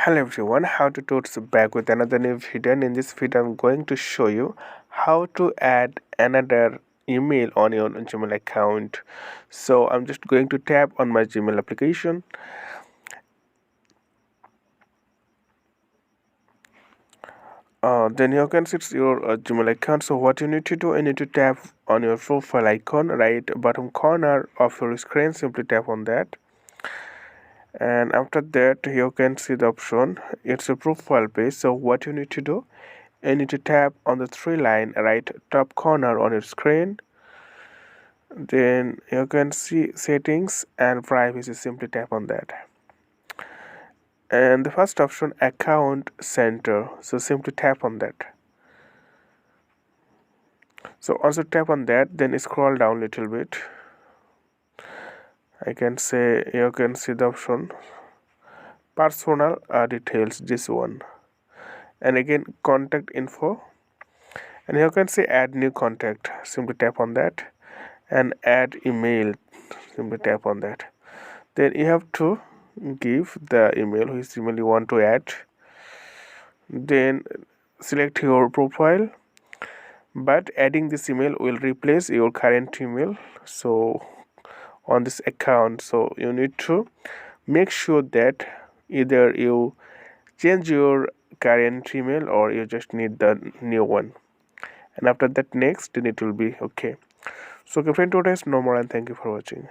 Hello everyone, how to totes back with another new video, and in this video I'm going to show you how to add another email on your Gmail account. So I'm just going to tap on my Gmail application. Then you can see it's your Gmail account. So what you need to do, you need to tap on your profile icon, right bottom corner of your screen. Simply tap on that, and after that you can see the option, it's a profile page. So what you need to do, you need to tap on the three line right top corner on your screen. Then you can see settings and privacy. Simply tap on that, and the first option, account center, so simply tap on that. So also tap on that, then scroll down a little bit. I can say you can see the option personal details, this one, and again contact info, and you can say add new contact. Simply tap on that, and add email. Simply tap on that. Then you have to give the email, which email you want to add. Then select your profile, but adding this email will replace your current email so on this account. So you need to make sure that either you change your current email or you just need the new one, and after that next, then it will be okay. So okay friend, today's no more, and thank you for watching.